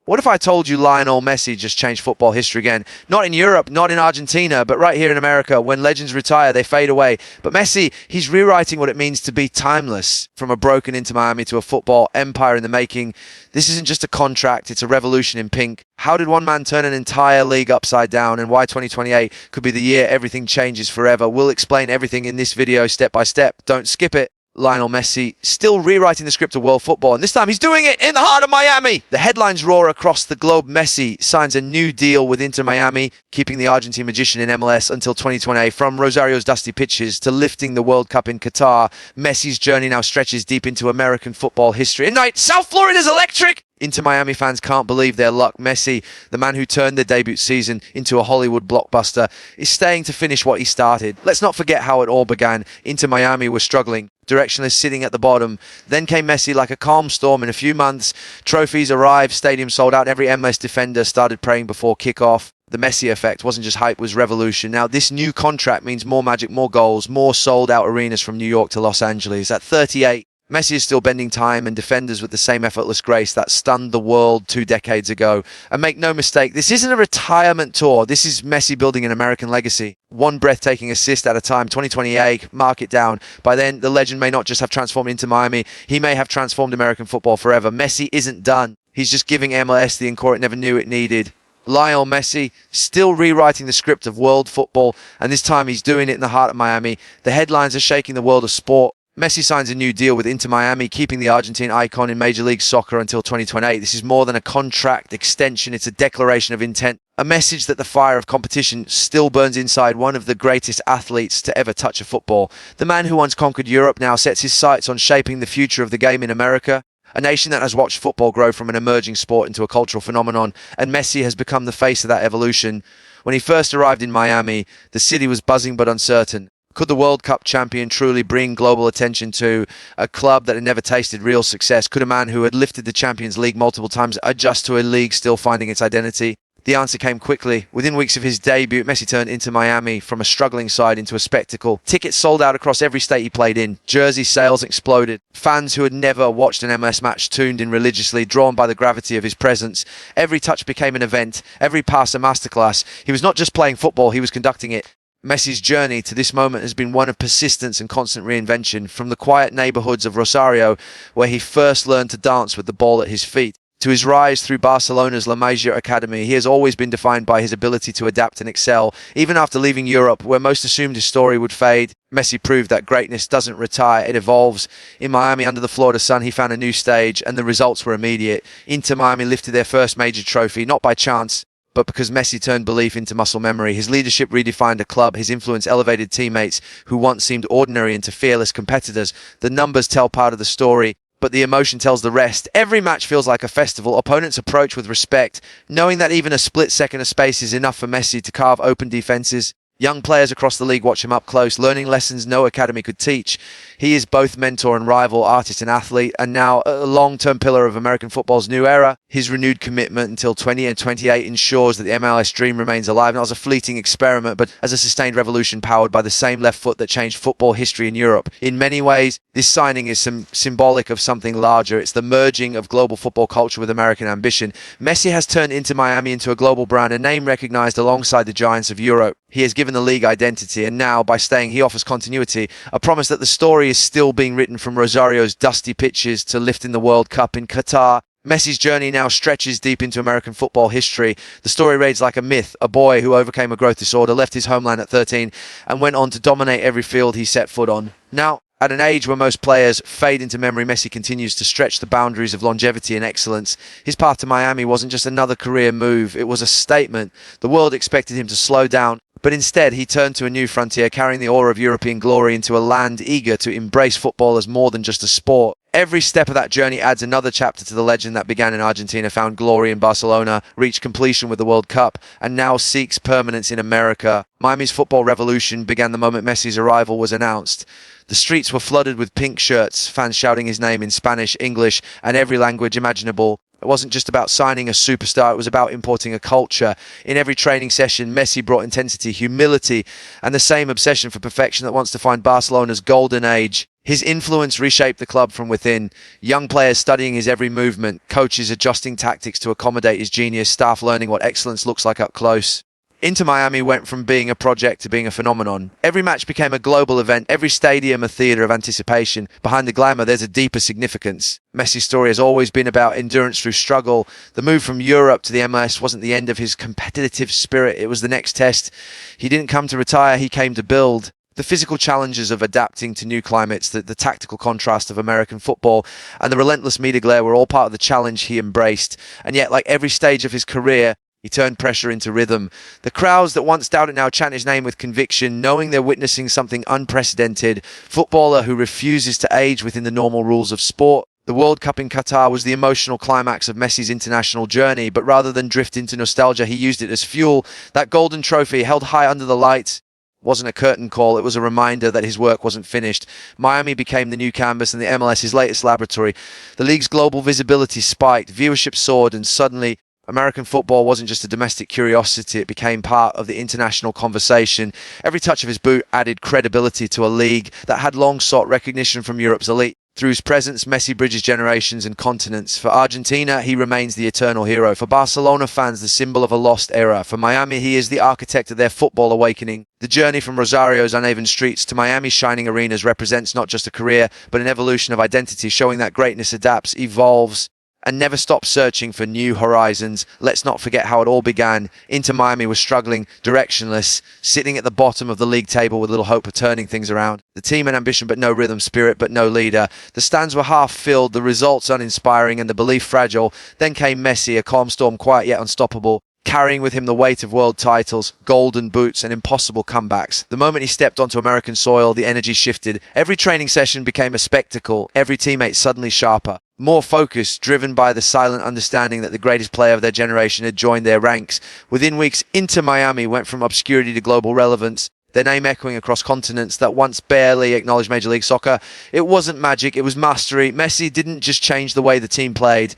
What if I told you Lionel Messi just changed football history again? Not in Europe, not in Argentina, but right here in America. When legends retire, they fade away. But Messi, he's rewriting what it means to be timeless. From a broken Inter Miami to a football empire in the making. This isn't just a contract, it's a revolution in pink. How did one man turn an entire league upside down, and why 2028 could be the year everything changes forever? We'll explain everything in this video step by step. Don't skip it. Lionel Messi still rewriting the script of world football, and this time he's doing it in the heart of Miami. The headlines roar across the globe. Messi signs a new deal with Inter Miami, keeping the Argentine magician in MLS until 2028. From Rosario's dusty pitches to lifting the World Cup in Qatar, Messi's journey now stretches deep into American football history. And night, South Florida's electric! Inter Miami fans can't believe their luck. Messi, the man who turned their debut season into a Hollywood blockbuster, is staying to finish what he started. Let's not forget how it all began. Inter Miami was struggling, directionless, sitting at the bottom. Then came Messi like a calm storm. In a few months, trophies arrived, stadiums sold out, every MLS defender started praying before kickoff. The Messi Effect wasn't just hype, it was revolution. Now, this new contract means more magic, more goals, more sold-out arenas from New York to Los Angeles. At 38, Messi is still bending time and defenders with the same effortless grace that stunned the world 2 decades ago. And make no mistake, this isn't a retirement tour. This is Messi building an American legacy. One breathtaking assist at a time. 2028, mark it down. By then, the legend may not just have transformed into Miami. He may have transformed American football forever. Messi isn't done. He's just giving MLS the encore it never knew it needed. Lionel Messi still rewriting the script of world football, and this time he's doing it in the heart of Miami. The headlines are shaking the world of sport. Messi signs a new deal with Inter Miami, keeping the Argentine icon in Major League Soccer until 2028. This is more than a contract extension, it's a declaration of intent. A message that the fire of competition still burns inside one of the greatest athletes to ever touch a football. The man who once conquered Europe now sets his sights on shaping the future of the game in America. A nation that has watched football grow from an emerging sport into a cultural phenomenon, and Messi has become the face of that evolution. When he first arrived in Miami, the city was buzzing but uncertain. Could the World Cup champion truly bring global attention to a club that had never tasted real success? Could a man who had lifted the Champions League multiple times adjust to a league still finding its identity? The answer came quickly. Within weeks of his debut, Messi turned Inter Miami from a struggling side into a spectacle. Tickets sold out across every state he played in. Jersey sales exploded. Fans who had never watched an MLS match tuned in religiously, drawn by the gravity of his presence. Every touch became an event, every pass a masterclass. He was not just playing football, he was conducting it. Messi's journey to this moment has been one of persistence and constant reinvention. From the quiet neighborhoods of Rosario, where he first learned to dance with the ball at his feet, to his rise through Barcelona's La Masia Academy, he has always been defined by his ability to adapt and excel. Even after leaving Europe, where most assumed his story would fade, Messi proved that greatness doesn't retire, it evolves. In Miami, under the Florida sun, he found a new stage, and the results were immediate. Inter Miami lifted their first major trophy, not by chance, but because Messi turned belief into muscle memory. His leadership redefined a club. His influence elevated teammates who once seemed ordinary into fearless competitors. The numbers tell part of the story, but the emotion tells the rest. Every match feels like a festival. Opponents approach with respect, knowing that even a split second of space is enough for Messi to carve open defenses. Young players across the league watch him up close, learning lessons no academy could teach. He is both mentor and rival, artist and athlete, and now a long-term pillar of American football's new era. His renewed commitment until 2028 ensures that the MLS dream remains alive, not as a fleeting experiment, but as a sustained revolution powered by the same left foot that changed football history in Europe. In many ways, this signing is symbolic of something larger. It's the merging of global football culture with American ambition. Messi has turned Inter Miami into a global brand, a name recognized alongside the giants of Europe. He has given the league identity, and now, by staying, he offers continuity, a promise that the story is still being written from Rosario's dusty pitches to lifting the World Cup in Qatar. Messi's journey now stretches deep into American football history. The story reads like a myth, a boy who overcame a growth disorder, left his homeland at 13, and went on to dominate every field he set foot on. Now, at an age where most players fade into memory, Messi continues to stretch the boundaries of longevity and excellence. His path to Miami wasn't just another career move, it was a statement. The world expected him to slow down, but instead he turned to a new frontier, carrying the aura of European glory into a land eager to embrace football as more than just a sport. Every step of that journey adds another chapter to the legend that began in Argentina, found glory in Barcelona, reached completion with the World Cup, and now seeks permanence in America. Miami's football revolution began the moment Messi's arrival was announced. The streets were flooded with pink shirts, fans shouting his name in Spanish, English, and every language imaginable. It wasn't just about signing a superstar, it was about importing a culture. In every training session, Messi brought intensity, humility, and the same obsession for perfection that once defined Barcelona's golden age. His influence reshaped the club from within. Young players studying his every movement, coaches adjusting tactics to accommodate his genius, staff learning what excellence looks like up close. Inter Miami went from being a project to being a phenomenon. Every match became a global event, every stadium a theatre of anticipation. Behind the glamour, there's a deeper significance. Messi's story has always been about endurance through struggle. The move from Europe to the MLS wasn't the end of his competitive spirit, it was the next test. He didn't come to retire, he came to build. The physical challenges of adapting to new climates, the tactical contrast of American football, and the relentless media glare were all part of the challenge he embraced. And yet, like every stage of his career, he turned pressure into rhythm. The crowds that once doubted now chant his name with conviction, knowing they're witnessing something unprecedented. Footballer who refuses to age within the normal rules of sport. The World Cup in Qatar was the emotional climax of Messi's international journey, but rather than drift into nostalgia, he used it as fuel. That golden trophy held high under the lights wasn't a curtain call, it was a reminder that his work wasn't finished. Miami became the new canvas and the MLS his latest laboratory. The league's global visibility spiked, viewership soared, and suddenly American football wasn't just a domestic curiosity, it became part of the international conversation. Every touch of his boot added credibility to a league that had long sought recognition from Europe's elite. Through his presence, Messi bridges generations and continents. For Argentina, he remains the eternal hero. For Barcelona fans, the symbol of a lost era. For Miami, he is the architect of their football awakening. The journey from Rosario's uneven streets to Miami's shining arenas represents not just a career, but an evolution of identity, showing that greatness adapts, evolves, and never stops searching for new horizons. Let's not forget how it all began. Inter Miami was struggling, directionless, sitting at the bottom of the league table with little hope of turning things around. The team had ambition but no rhythm, spirit but no leader. The stands were half filled, the results uninspiring and the belief fragile. Then came Messi, a calm storm, quiet yet unstoppable, carrying with him the weight of world titles, golden boots, and impossible comebacks. The moment he stepped onto American soil, the energy shifted. Every training session became a spectacle, every teammate suddenly sharper, more focused, driven by the silent understanding that the greatest player of their generation had joined their ranks. Within weeks, Inter Miami went from obscurity to global relevance, their name echoing across continents that once barely acknowledged Major League Soccer. It wasn't magic, it was mastery. Messi didn't just change the way the team played,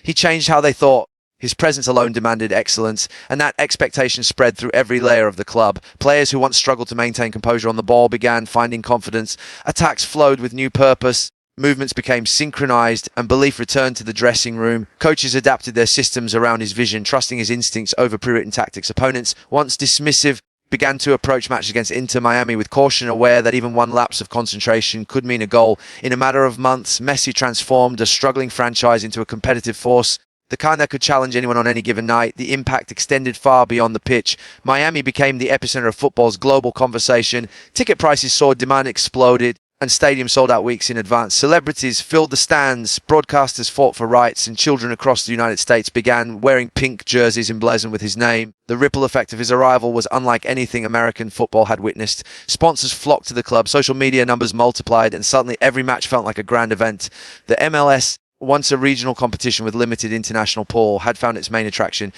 he changed how they thought. His presence alone demanded excellence, and that expectation spread through every layer of the club. Players who once struggled to maintain composure on the ball began finding confidence. Attacks flowed with new purpose. Movements became synchronized, and belief returned to the dressing room. Coaches adapted their systems around his vision, trusting his instincts over pre-written tactics. Opponents, once dismissive, began to approach matches against Inter Miami with caution, aware that even one lapse of concentration could mean a goal. In a matter of months, Messi transformed a struggling franchise into a competitive force, the kind that could challenge anyone on any given night. The impact extended far beyond the pitch. Miami became the epicenter of football's global conversation. Ticket prices soared, demand exploded, and stadiums sold out weeks in advance. Celebrities filled the stands, broadcasters fought for rights, and children across the United States began wearing pink jerseys emblazoned with his name. The ripple effect of his arrival was unlike anything American football had witnessed. Sponsors flocked to the club, social media numbers multiplied, and suddenly every match felt like a grand event. The MLS, once a regional competition with limited international pull, had found its main attraction.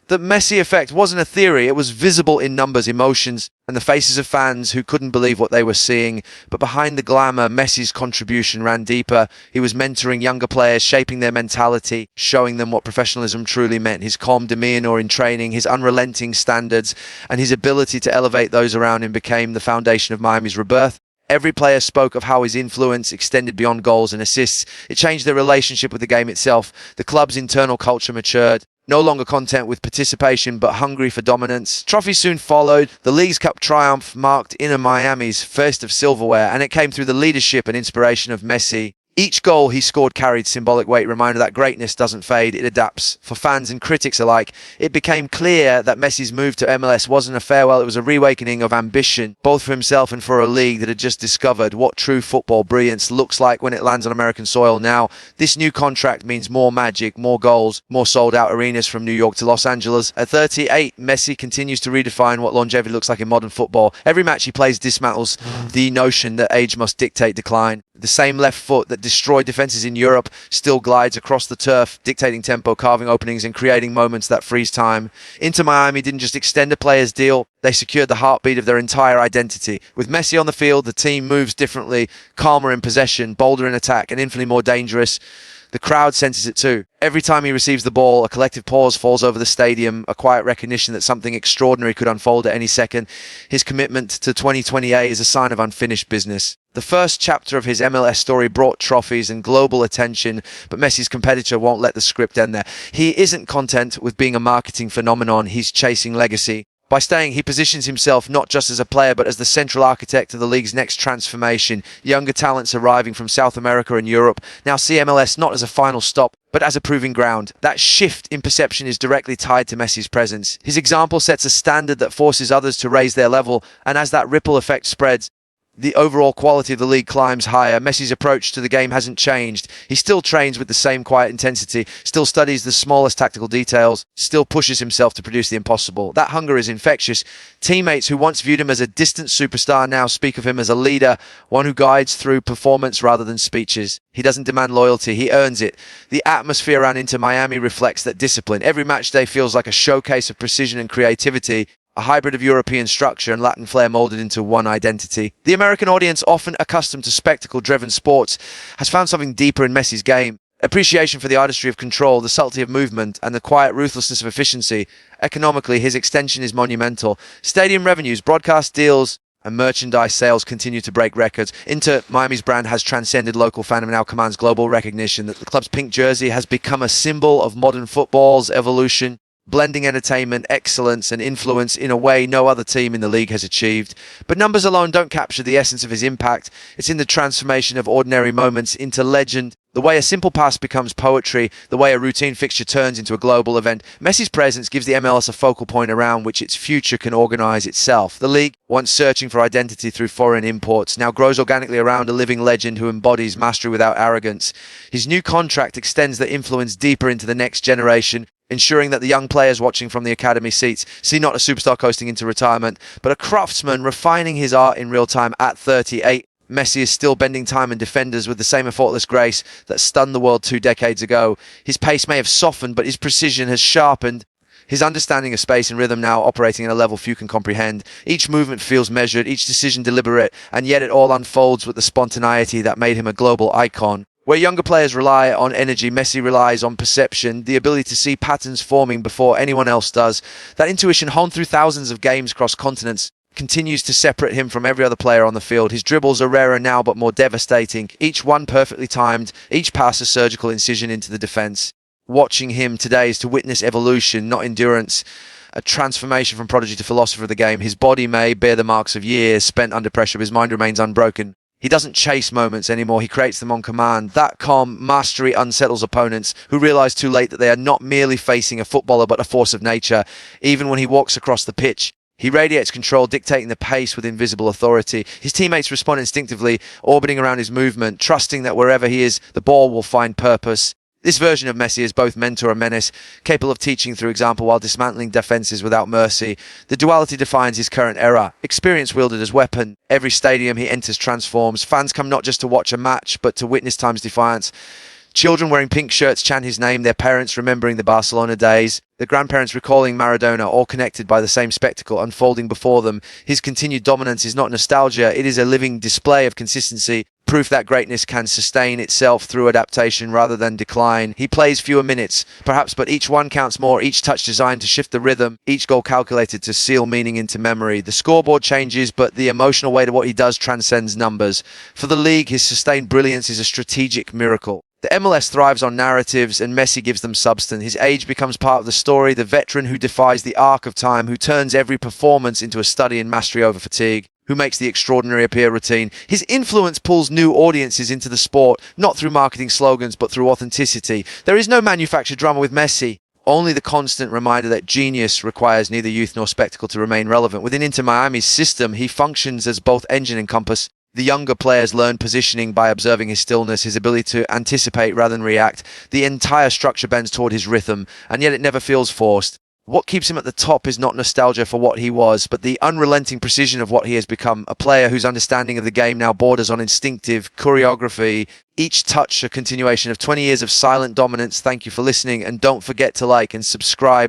The Messi Effect wasn't a theory, it was visible in numbers, emotions, and the faces of fans who couldn't believe what they were seeing. But behind the glamour, Messi's contribution ran deeper. He was mentoring younger players, shaping their mentality, showing them what professionalism truly meant. His calm demeanor in training, his unrelenting standards, and his ability to elevate those around him became the foundation of Miami's rebirth. Every player spoke of how his influence extended beyond goals and assists. It changed their relationship with the game itself. The club's internal culture matured, no longer content with participation but hungry for dominance. Trophies soon followed. The League's Cup triumph marked Inter Miami's first of silverware, and it came through the leadership and inspiration of Messi. Each goal he scored carried symbolic weight, reminder that greatness doesn't fade, it adapts. For fans and critics alike, it became clear that Messi's move to MLS wasn't a farewell, it was a reawakening of ambition, both for himself and for a league that had just discovered what true football brilliance looks like when it lands on American soil. Now, this new contract means more magic, more goals, more sold-out arenas from New York to Los Angeles. At 38, Messi continues to redefine what longevity looks like in modern football. Every match he plays dismantles the notion that age must dictate decline. The same left foot that destroyed defenses in Europe still glides across the turf, dictating tempo, carving openings, and creating moments that freeze time. Inter Miami didn't just extend a player's deal, they secured the heartbeat of their entire identity. With Messi on the field, the team moves differently, calmer in possession, bolder in attack, and infinitely more dangerous. The crowd senses it too. Every time he receives the ball, a collective pause falls over the stadium, a quiet recognition that something extraordinary could unfold at any second. His commitment to 2028 is a sign of unfinished business. The first chapter of his MLS story brought trophies and global attention, but Messi's competitor won't let the script end there. He isn't content with being a marketing phenomenon, he's chasing legacy. By staying, he positions himself not just as a player, but as the central architect of the league's next transformation. Younger talents arriving from South America and Europe now see MLS not as a final stop, but as a proving ground. That shift in perception is directly tied to Messi's presence. His example sets a standard that forces others to raise their level, and as that ripple effect spreads, the overall quality of the league climbs higher. Messi's approach to the game hasn't changed. He still trains with the same quiet intensity, still studies the smallest tactical details, still pushes himself to produce the impossible. That hunger is infectious. Teammates who once viewed him as a distant superstar now speak of him as a leader, one who guides through performance rather than speeches. He doesn't demand loyalty, he earns it. The atmosphere around Inter Miami reflects that discipline. Every match day feels like a showcase of precision and creativity, a hybrid of European structure and Latin flair molded into one identity. The American audience, often accustomed to spectacle-driven sports, has found something deeper in Messi's game. Appreciation for the artistry of control, the subtlety of movement, and the quiet ruthlessness of efficiency. Economically, his extension is monumental. Stadium revenues, broadcast deals, and merchandise sales continue to break records. Inter Miami's brand has transcended local fandom and now commands global recognition. That the club's pink jersey has become a symbol of modern football's evolution, blending entertainment, excellence, and influence in a way no other team in the league has achieved. But numbers alone don't capture the essence of his impact. It's in the transformation of ordinary moments into legend, the way a simple pass becomes poetry, the way a routine fixture turns into a global event. Messi's presence gives the MLS a focal point around which its future can organize itself. The league, once searching for identity through foreign imports, now grows organically around a living legend who embodies mastery without arrogance. His new contract extends the influence deeper into the next generation, ensuring that the young players watching from the academy seats see not a superstar coasting into retirement, but a craftsman refining his art in real time at 38. Messi is still bending time and defenders with the same effortless grace that stunned the world 2 decades ago. His pace may have softened, but his precision has sharpened. His understanding of space and rhythm now operating at a level few can comprehend. Each movement feels measured, each decision deliberate, and yet it all unfolds with the spontaneity that made him a global icon. Where younger players rely on energy, Messi relies on perception, the ability to see patterns forming before anyone else does. That intuition, honed through thousands of games across continents, continues to separate him from every other player on the field. His dribbles are rarer now but more devastating, each one perfectly timed, each pass a surgical incision into the defense. Watching him today is to witness evolution, not endurance, a transformation from prodigy to philosopher of the game. His body may bear the marks of years spent under pressure, but his mind remains unbroken. He doesn't chase moments anymore, he creates them on command. That calm mastery unsettles opponents who realize too late that they are not merely facing a footballer but a force of nature. Even when he walks across the pitch, he radiates control, dictating the pace with invisible authority. His teammates respond instinctively, orbiting around his movement, trusting that wherever he is, the ball will find purpose. This version of Messi is both mentor and menace, capable of teaching through example while dismantling defenses without mercy. The duality defines his current era. Experience wielded as weapon. Every stadium he enters transforms. Fans come not just to watch a match, but to witness time's defiance. Children wearing pink shirts chant his name, their parents remembering the Barcelona days, the grandparents recalling Maradona, all connected by the same spectacle unfolding before them. His continued dominance is not nostalgia, it is a living display of consistency, proof that greatness can sustain itself through adaptation rather than decline. He plays fewer minutes, perhaps, but each one counts more, each touch designed to shift the rhythm, each goal calculated to seal meaning into memory. The scoreboard changes, but the emotional weight of what he does transcends numbers. For the league, his sustained brilliance is a strategic miracle. The MLS thrives on narratives, and Messi gives them substance. His age becomes part of the story, the veteran who defies the arc of time, who turns every performance into a study in mastery over fatigue, who makes the extraordinary appear routine. His influence pulls new audiences into the sport, not through marketing slogans, but through authenticity. There is no manufactured drama with Messi, only the constant reminder that genius requires neither youth nor spectacle to remain relevant. Within Inter Miami's system, he functions as both engine and compass. The younger players learn positioning by observing his stillness, his ability to anticipate rather than react. The entire structure bends toward his rhythm, and yet it never feels forced. What keeps him at the top is not nostalgia for what he was, but the unrelenting precision of what he has become. A player whose understanding of the game now borders on instinctive choreography. Each touch a continuation of 20 years of silent dominance. Thank you for listening, and don't forget to like and subscribe.